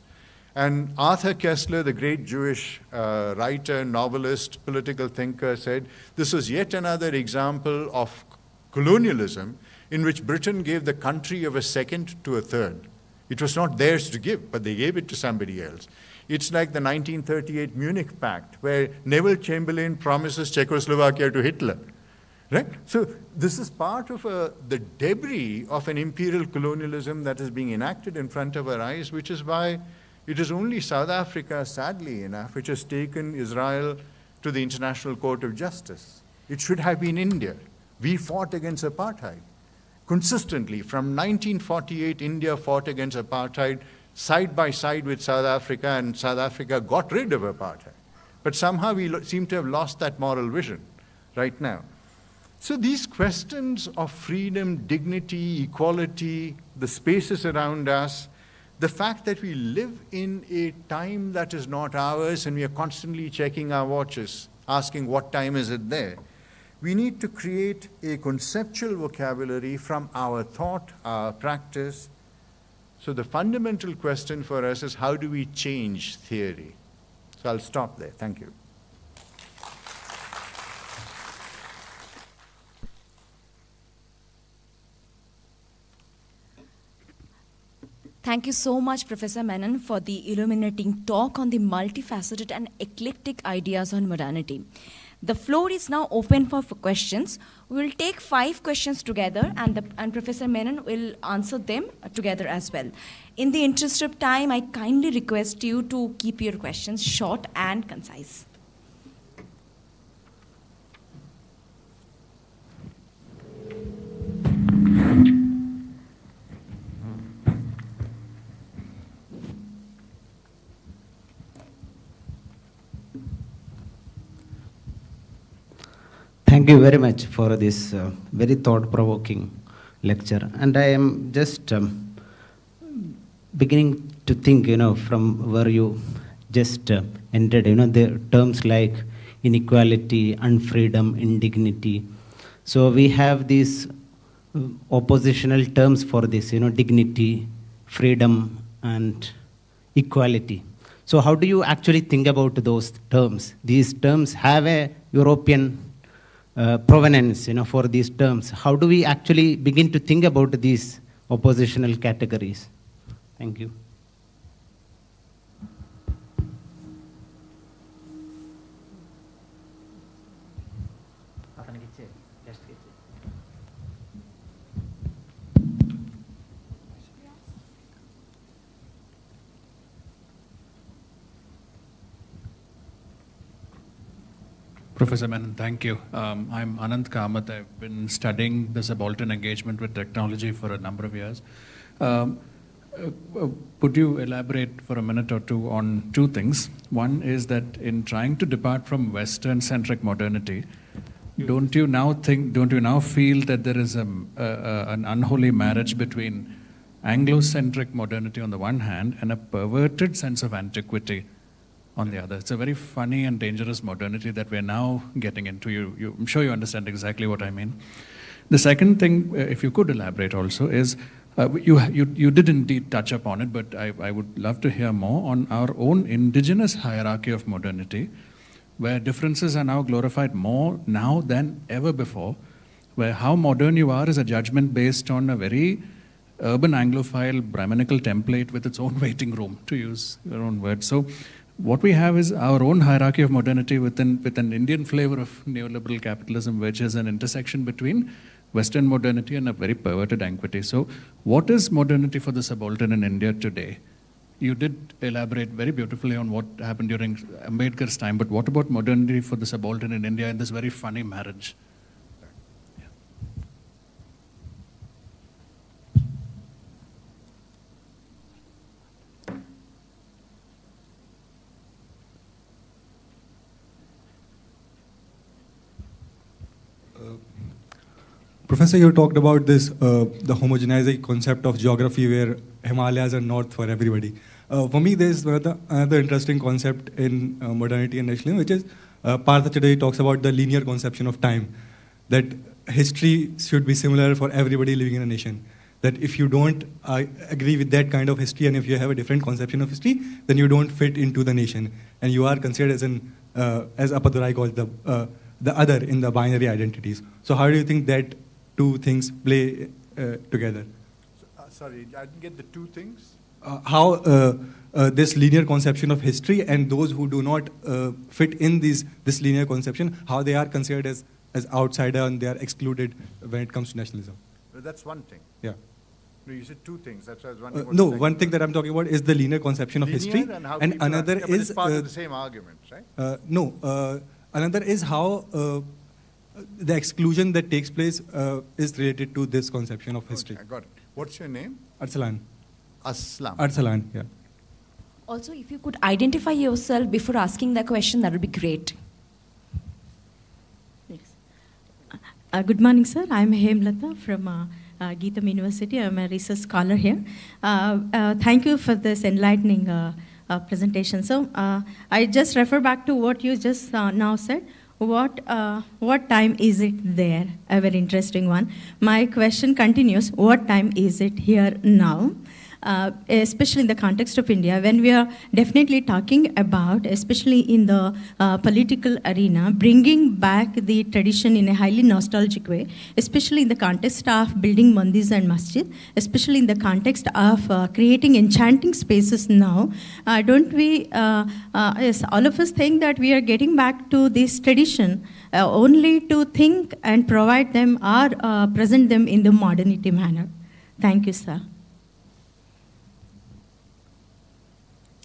And Arthur Koestler, the great Jewish writer, novelist, political thinker, said this was yet another example of colonialism in which Britain gave the country of a second to a third. It was not theirs to give, but they gave it to somebody else. It's like the 1938 Munich Pact, where Neville Chamberlain promises Czechoslovakia to Hitler. Right? So this is part of the debris of an imperial colonialism that is being enacted in front of our eyes, which is why it is only South Africa, sadly enough, which has taken Israel to the International Court of Justice. It should have been India. We fought against apartheid. Consistently, from 1948, India fought against apartheid side by side with South Africa, and South Africa got rid of apartheid. But somehow we seem to have lost that moral vision right now. So these questions of freedom, dignity, equality, the spaces around us, the fact that we live in a time that is not ours and we are constantly checking our watches, asking what time is it there, we need to create a conceptual vocabulary from our thought, our practice. So the fundamental question for us is, how do we change theory? So I'll stop there. Thank you. Thank you so much, Professor Menon, for the illuminating talk on the multifaceted and eclectic ideas on modernity. The floor is now open for questions. We will take 5 questions together, and Professor Menon will answer them together as well. In the interest of time, I kindly request you to keep your questions short and concise. Thank you very much for this very thought-provoking lecture. And I am just beginning to think, from where you just ended, the terms like inequality, unfreedom, indignity. So we have these oppositional terms for this, dignity, freedom, and equality. So how do you actually think about those terms? These terms have a European provenance, for these terms. How do we actually begin to think about these oppositional categories? Thank you. Professor Menon, thank you. I'm Anant Kamath. I've been studying the subaltern engagement with technology for a number of years. Would you elaborate for a minute or two on 2 things? One is that in trying to depart from Western-centric modernity, don't you now feel that there is an unholy marriage between Anglo-centric modernity on the one hand and a perverted sense of antiquity on the other? It's a very funny and dangerous modernity that we're now getting into. I'm sure you understand exactly what I mean. The second thing, if you could elaborate also, is you did indeed touch upon it, but I would love to hear more on our own indigenous hierarchy of modernity, where differences are now glorified more now than ever before, where how modern you are is a judgment based on a very urban Anglophile Brahminical template with its own waiting room, to use your own words. So what we have is our own hierarchy of modernity with an Indian flavor of neoliberal capitalism, which is an intersection between Western modernity and a very perverted antiquity. So what is modernity for the subaltern in India today? You did elaborate very beautifully on what happened during Ambedkar's time, but what about modernity for the subaltern in India in this very funny marriage? Professor, you talked about this, the homogenizing concept of geography where Himalayas are north for everybody. For me, there's another interesting concept in modernity and nationalism, which is Partha today talks about the linear conception of time, that history should be similar for everybody living in a nation. That if you don't agree with that kind of history and if you have a different conception of history, then you don't fit into the nation. And you are considered as Appadurai calls the other in the binary identities. So how do you think that two things play together? Sorry, I didn't get the two things. How this linear conception of history and those who do not fit in this linear conception, how they are considered as outsider and they are excluded when it comes to nationalism. Well, that's one thing. Yeah. No, you said two things. That's why I was wondering. No, one thing that I'm talking about is the linear conception of linear history, and another but is it's part of the same argument, right? Another is how the exclusion that takes place is related to this conception of history. Okay, I got it. What's your name? Arsalan. Aslam. Arsalan, yeah. Also, if you could identify yourself before asking the question, that would be great. Yes. Good morning, sir. I'm Hemlata from GITAM University. I'm a research scholar here. Thank you for this enlightening presentation. So I just refer back to what you just now said. What time is it there? A very interesting one. My question continues, what time is it here now? Especially in the context of India, when we are definitely talking about, especially in the political arena, bringing back the tradition in a highly nostalgic way, especially in the context of building mandis and masjid, especially in the context of creating enchanting spaces now, don't we, yes, all of us think that we are getting back to this tradition only to think and provide them or present them in the modernity manner. Thank you, sir.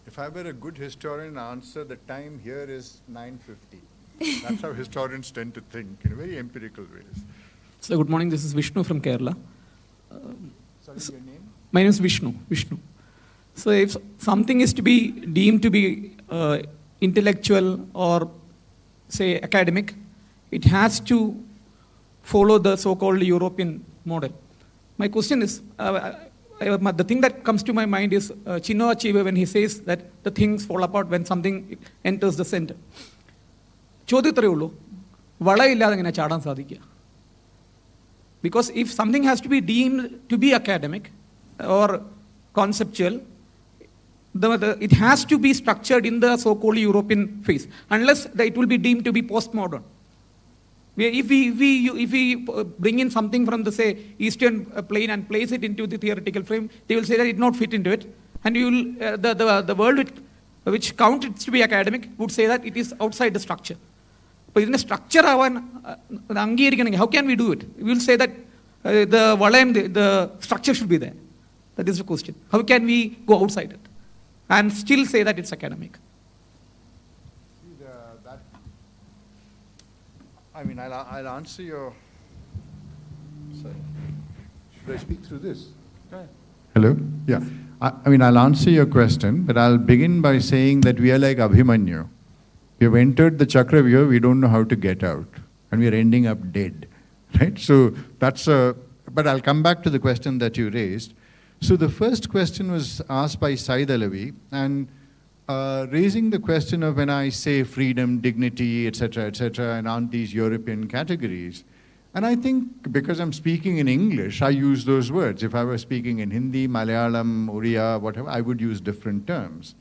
If I were a good historian, answer the time here is 9:50. That's how historians tend to think in very empirical ways. So good morning, this is Vishnu from Kerala. Sorry, your name? My name is Vishnu. So if something is to be deemed to be intellectual or say academic, it has to follow the so-called European model. My question is, the thing that comes to my mind is Chinno Achebe when he says that the things fall apart when something enters the center. Because if something has to be deemed to be academic or conceptual, it has to be structured in the so-called European phase, unless it will be deemed to be postmodern. If we bring in something from the, say, Eastern plane and place it into the theoretical frame, they will say that it not fit into it. And you will, the world which counted to be academic would say that it is outside the structure. But in the structure, how can we do it? We will say that the structure should be there. That is the question. How can we go outside it and still say that it's academic? I'll answer your. Sorry. Should I speak through this? Hello? Yeah. I'll answer your question, but I'll begin by saying that we are like Abhimanyu. We have entered the Chakravyuha, we don't know how to get out, and we are ending up dead. Right? So that's but I'll come back to the question that you raised. So the first question was asked by Said Alawi, and raising the question of when I say freedom, dignity, etc., and aren't these European categories? And I think because I'm speaking in English, I use those words. If I were speaking in Hindi, Malayalam, Oriya, whatever, I would use different terms.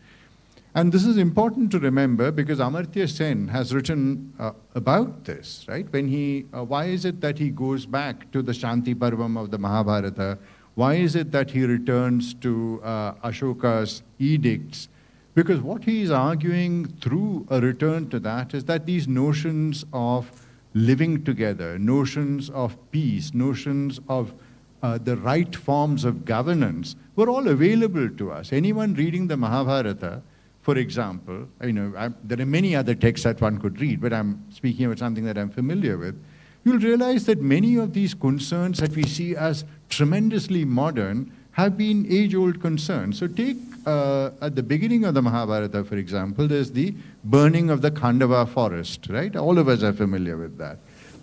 And this is important to remember because Amartya Sen has written about this, right? When why is it that he goes back to the Shanti Parvam of the Mahabharata? Why is it that he returns to Ashoka's edicts? Because what he is arguing through a return to that is that these notions of living together, notions of peace, notions of the right forms of governance were all available to us. Anyone reading the Mahabharata, for example, there are many other texts that one could read, but I'm speaking about something that I'm familiar with. You'll realize that many of these concerns that we see as tremendously modern have been age-old concerns. So take at the beginning of the Mahabharata, for example, there's the burning of the Khandava forest, right? All of us are familiar with that.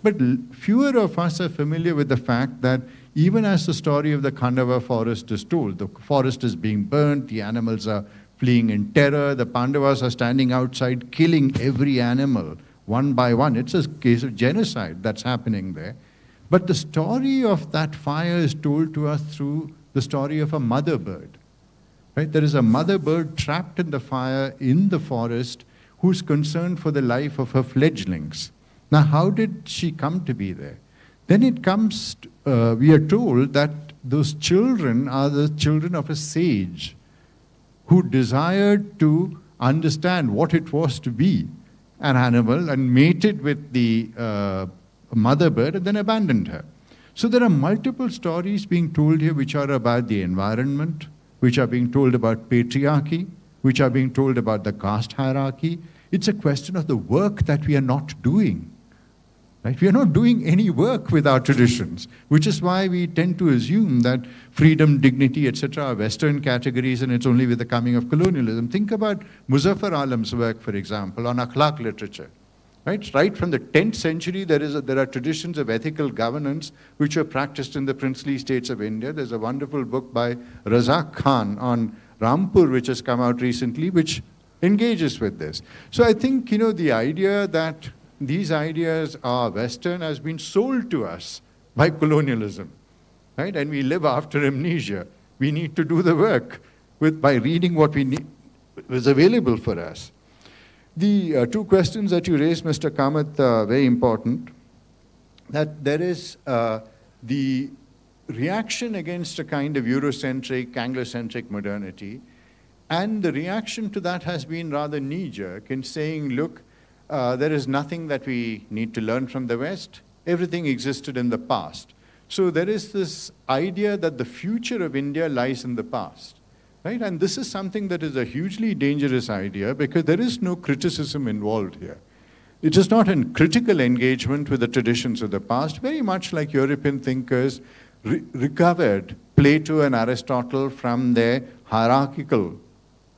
But fewer of us are familiar with the fact that even as the story of the Khandava forest is told, the forest is being burnt, the animals are fleeing in terror, the Pandavas are standing outside killing every animal one by one. It's a case of genocide that's happening there. But the story of that fire is told to us through the story of a mother bird. Right? There is a mother bird trapped in the fire in the forest who's concerned for the life of her fledglings. Now, how did she come to be there? Then it comes, we are told that those children are the children of a sage who desired to understand what it was to be an animal and mated with the mother bird and then abandoned her. So there are multiple stories being told here which are about the environment, which are being told about patriarchy, which are being told about the caste hierarchy. It's a question of the work that we are not doing. Right? We are not doing any work with our traditions, which is why we tend to assume that freedom, dignity, etc. are Western categories and it's only with the coming of colonialism. Think about Muzaffar Alam's work, for example, on akhlaq literature. Right from the 10th century, there are traditions of ethical governance which were practiced in the princely states of India. There's a wonderful book by Razak Khan on Rampur, which has come out recently, which engages with this. So I think, the idea that these ideas are Western has been sold to us by colonialism, right? And we live after amnesia. We need to do the work by reading what is available for us. The two questions that you raised, Mr. Kamath, are very important. That there is the reaction against a kind of Eurocentric, Anglocentric modernity, and the reaction to that has been rather knee-jerk in saying, look, there is nothing that we need to learn from the West. Everything existed in the past. So there is this idea that the future of India lies in the past. Right? And this is something that is a hugely dangerous idea because there is no criticism involved here. It is not a critical engagement with the traditions of the past, very much like European thinkers recovered Plato and Aristotle from their hierarchical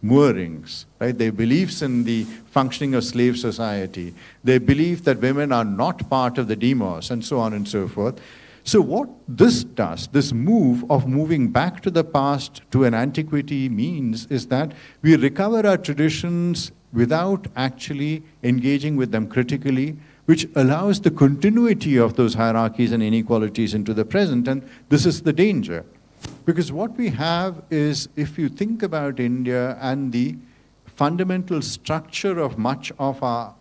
moorings, right? Their beliefs in the functioning of slave society, their belief that women are not part of the demos, and so on and so forth. So what this does, this move of moving back to the past to an antiquity means is that we recover our traditions without actually engaging with them critically, which allows the continuity of those hierarchies and inequalities into the present, and this is the danger. Because what we have is, if you think about India and the fundamental structure of much of our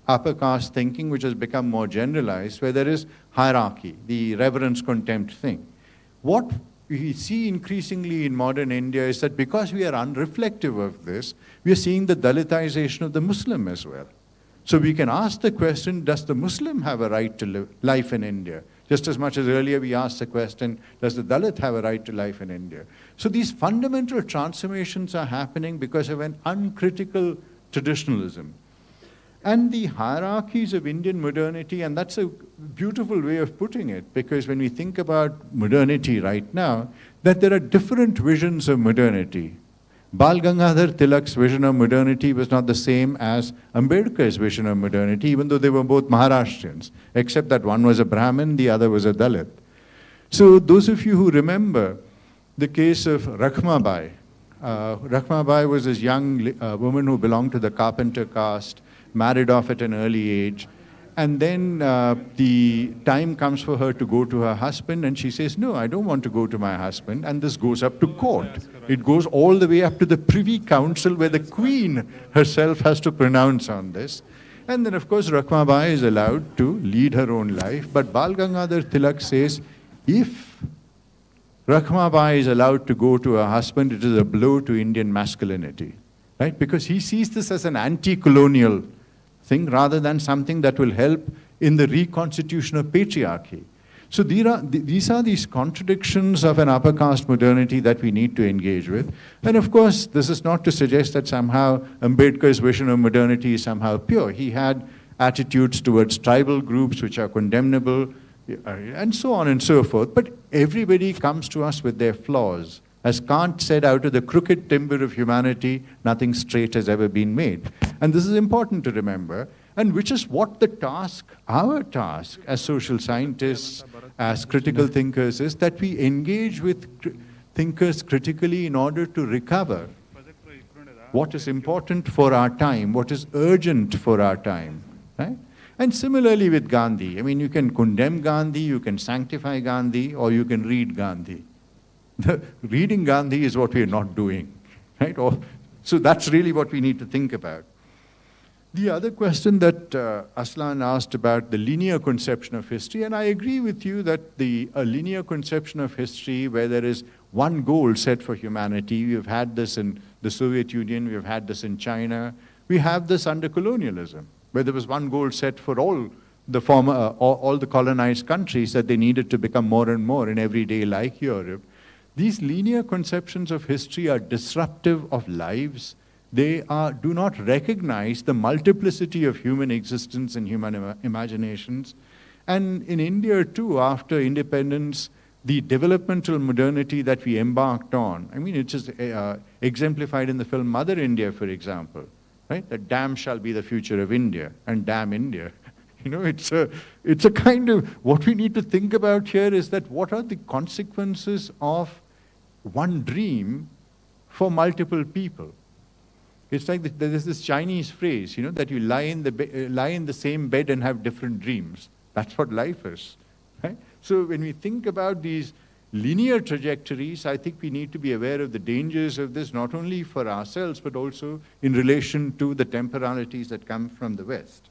upper caste thinking, which has become more generalized, where there is hierarchy, the reverence contempt thing. What we see increasingly in modern India is that because we are unreflective of this, we are seeing the Dalitization of the Muslim as well. So we can ask the question, does the Muslim have a right to life in India? Just as much as earlier we asked the question, does the Dalit have a right to life in India? So these fundamental transformations are happening because of an uncritical traditionalism. And the hierarchies of Indian modernity, and that's a beautiful way of putting it, because when we think about modernity right now, that there are different visions of modernity. Bal Gangadhar Tilak's vision of modernity was not the same as Ambedkar's vision of modernity, even though they were both Maharashtrians, except that one was a Brahmin, the other was a Dalit. So those of you who remember the case of Rakhmabai, Rakhmabai was this young woman who belonged to the carpenter caste, married off at an early age, and then the time comes for her to go to her husband, and she says, no, I don't want to go to my husband, and this goes up to court. It goes all the way up to the Privy Council, where the Queen herself has to pronounce on this. And then, of course, Rakhmabai is allowed to lead her own life, but Bal Gangadhar Tilak says, if Rakhmabai is allowed to go to her husband, it is a blow to Indian masculinity, right? Because he sees this as an anti-colonial thing rather than something that will help in the reconstitution of patriarchy. So these are these contradictions of an upper caste modernity that we need to engage with. And of course, this is not to suggest that somehow Ambedkar's vision of modernity is somehow pure. He had attitudes towards tribal groups which are condemnable, and so on and so forth. But everybody comes to us with their flaws. As Kant said, out of the crooked timber of humanity, nothing straight has ever been made. And this is important to remember. And which is what the task, our task as social scientists, as critical thinkers is, that we engage with thinkers critically in order to recover what is important for our time, what is urgent for our time, right? And similarly with Gandhi. I mean, you can condemn Gandhi, you can sanctify Gandhi, or you can read Gandhi. Reading Gandhi is what we are not doing, right? So that's really what we need to think about. The other question that Aslan asked about the linear conception of history, and I agree with you that a linear conception of history where there is one goal set for humanity, we've had this in the Soviet Union, we've had this in China, we have this under colonialism, where there was one goal set for all the former, all the colonized countries, that they needed to become more and more in everyday like Europe. These linear conceptions of history are disruptive of lives. They do not recognize the multiplicity of human existence and human imaginations. And in India too, after independence, the developmental modernity that we embarked on, I mean, it's just exemplified in the film Mother India, for example, right? That damn shall be the future of India, and damn India. You know, it's a kind of, what we need to think about here is that what are the consequences of one dream for multiple people? It's like there's this Chinese phrase, you know, that you lie in the same bed and have different dreams. That's what life is, right? So when we think about these linear trajectories, I think we need to be aware of the dangers of this, not only for ourselves, but also in relation to the temporalities that come from the West.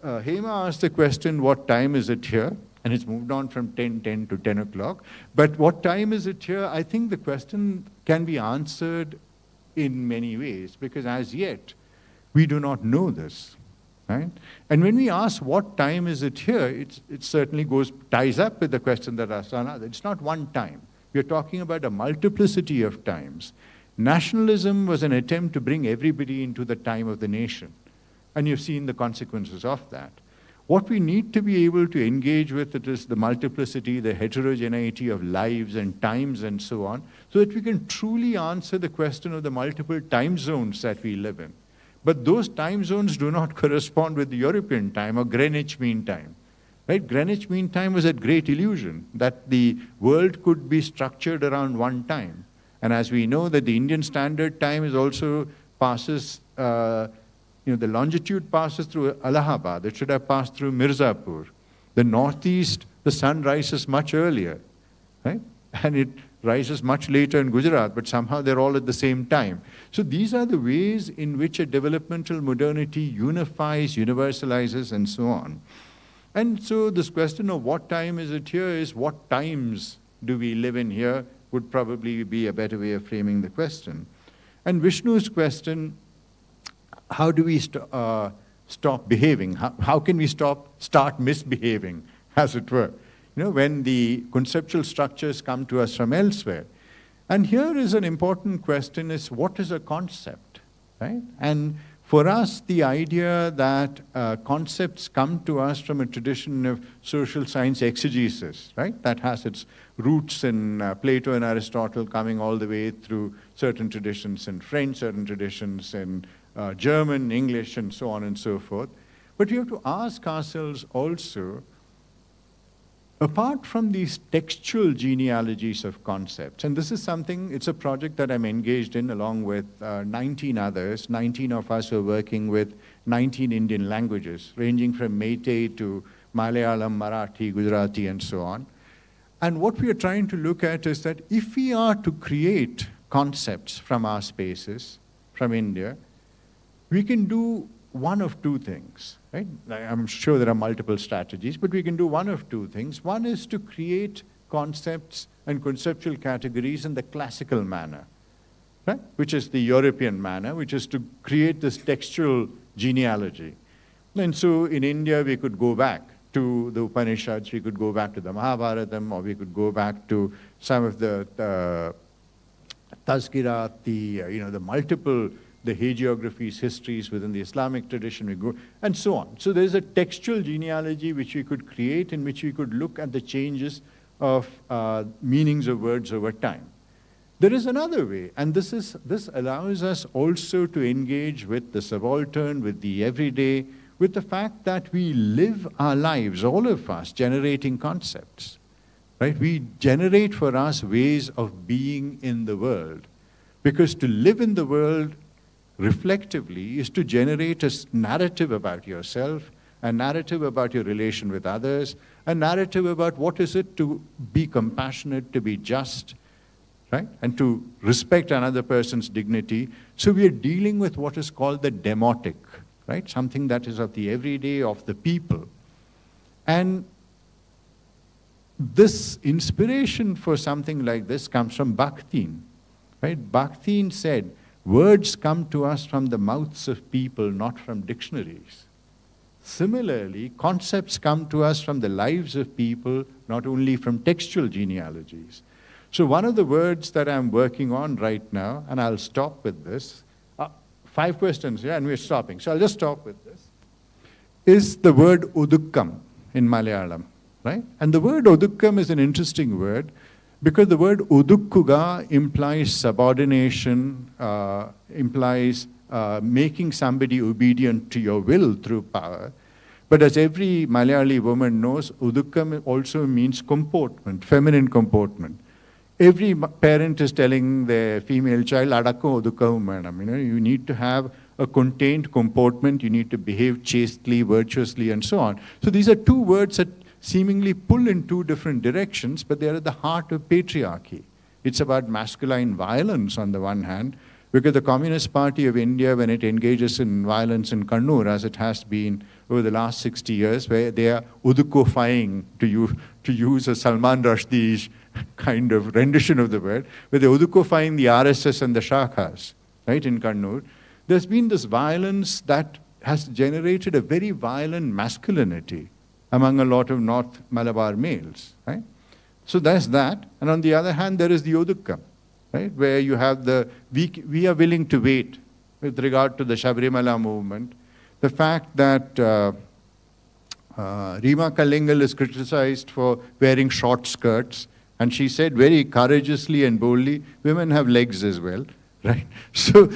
Hema asked the question, what time is it here? And it's moved on from 10:10 to 10 o'clock. But what time is it here? I think the question can be answered in many ways, because as yet, we do not know this, right? And when we ask what time is it here, it certainly ties up with the question that Aslan asked. It's not one time. We're talking about a multiplicity of times. Nationalism was an attempt to bring everybody into the time of the nation. And you've seen the consequences of that. What we need to be able to engage with it is the multiplicity, the heterogeneity of lives and times and so on, so that we can truly answer the question of the multiple time zones that we live in. But those time zones do not correspond with the European time or Greenwich Mean Time. Right? Greenwich Mean Time was a great illusion, that the world could be structured around one time. And as we know that the Indian Standard Time is also passes, the longitude passes through Allahabad. It should have passed through Mirzapur. The northeast, the sun rises much earlier, right? And it rises much later in Gujarat, but somehow they're all at the same time. So these are the ways in which a developmental modernity unifies, universalizes, and so on. And so this question of what time is it here is what times do we live in here would probably be a better way of framing the question. And Vishnu's question, how do we stop behaving? How can we start misbehaving, as it were? You know, when the conceptual structures come to us from elsewhere. And here is an important question is, what is a concept, right? And for us, the idea that concepts come to us from a tradition of social science exegesis, right? That has its roots in Plato and Aristotle, coming all the way through certain traditions in French, certain traditions in German, English, and so on and so forth. But we have to ask ourselves also, apart from these textual genealogies of concepts, and this is something, it's a project that I'm engaged in along with 19 others. 19 of us are working with 19 Indian languages, ranging from Meitei to Malayalam, Marathi, Gujarati, and so on. And what we are trying to look at is that if we are to create concepts from our spaces, from India, we can do one of two things, right? I'm sure there are multiple strategies, but we can do one of two things. One is to create concepts and conceptual categories in the classical manner, right? Which is the European manner, which is to create this textual genealogy. And so in India, we could go back to the Upanishads, we could go back to the Mahabharatam, or we could go back to some of the Tazkirat, the multiple the hagiographies, histories within the Islamic tradition, we go, and so on. So there's a textual genealogy which we could create, in which we could look at the changes of meanings of words over time. There is another way, and this allows us also to engage with the subaltern, with the everyday, with the fact that we live our lives, all of us, generating concepts. Right? We generate for us ways of being in the world. Because to live in the world reflectively is to generate a narrative about yourself, a narrative about your relation with others, a narrative about what is it to be compassionate, to be just, right? And to respect another person's dignity. So we are dealing with what is called the demotic, right? Something that is of the everyday, of the people. And this inspiration for something like this comes from Bakhtin, right? Bakhtin said, words come to us from the mouths of people, not from dictionaries. Similarly, concepts come to us from the lives of people, not only from textual genealogies. So one of the words that I'm working on right now, and I'll stop with this, 5 questions, yeah, and we're stopping. So I'll just stop with this, is the word Udukkam in Malayalam, right? And the word Udukkam is an interesting word because the word Udukkuga implies subordination, implies making somebody obedient to your will through power. But as every Malayali woman knows, Udukkam also means comportment, feminine comportment. Every parent is telling their female child, Adakko Udukkavu madam, you need to have a contained comportment, you need to behave chastely, virtuously, and so on. So these are 2 words that seemingly pull in 2 different directions, but they are at the heart of patriarchy. It's about masculine violence on the one hand, because the Communist Party of India, when it engages in violence in Kannur, as it has been over the last 60 years, where they are udukofying, to use a Salman Rushdie kind of rendition of the word, where they're udukofying the RSS and the Shakhas, right, in Kannur. There's been this violence that has generated a very violent masculinity among a lot of North Malabar males, right? So there's that. And on the other hand, there is the Udukkam, right, where you have the, we are willing to wait with regard to the Shabarimala movement. The fact that Rima Kallingal is criticized for wearing short skirts, and she said very courageously and boldly, women have legs as well, right? So,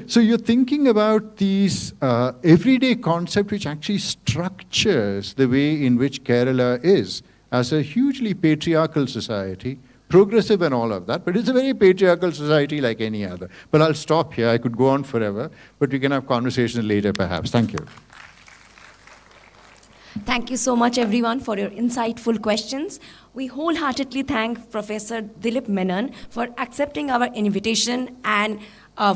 so you're thinking about these everyday concept which actually structures the way in which Kerala is as a hugely patriarchal society, progressive and all of that, but it's a very patriarchal society like any other. But I'll stop here. I could go on forever, but we can have conversations later perhaps. Thank you. Thank you so much, everyone, for your insightful questions. We wholeheartedly thank Professor Dilip Menon for accepting our invitation and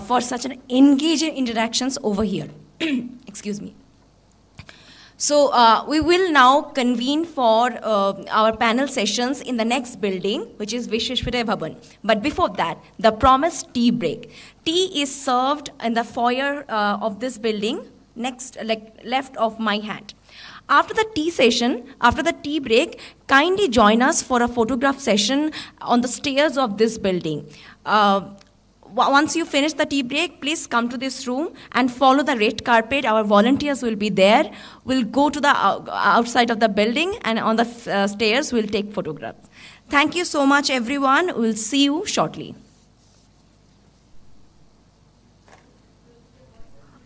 for such an engaging interactions over here. Excuse me. So we will now convene for our panel sessions in the next building, which is Vishweshwaraya Bhavan. But before that, the promised tea break. Tea is served in the foyer of this building, next, left of my hand. After the tea session, after the tea break, kindly join us for a photograph session on the stairs of this building. Once you finish the tea break, please come to this room and follow the red carpet. Our volunteers will be there. We'll go to the outside of the building, and on the stairs, we'll take photographs. Thank you so much, everyone. We'll see you shortly.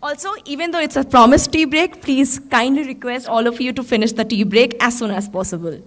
Also, even though it's a promised tea break, please kindly request all of you to finish the tea break as soon as possible.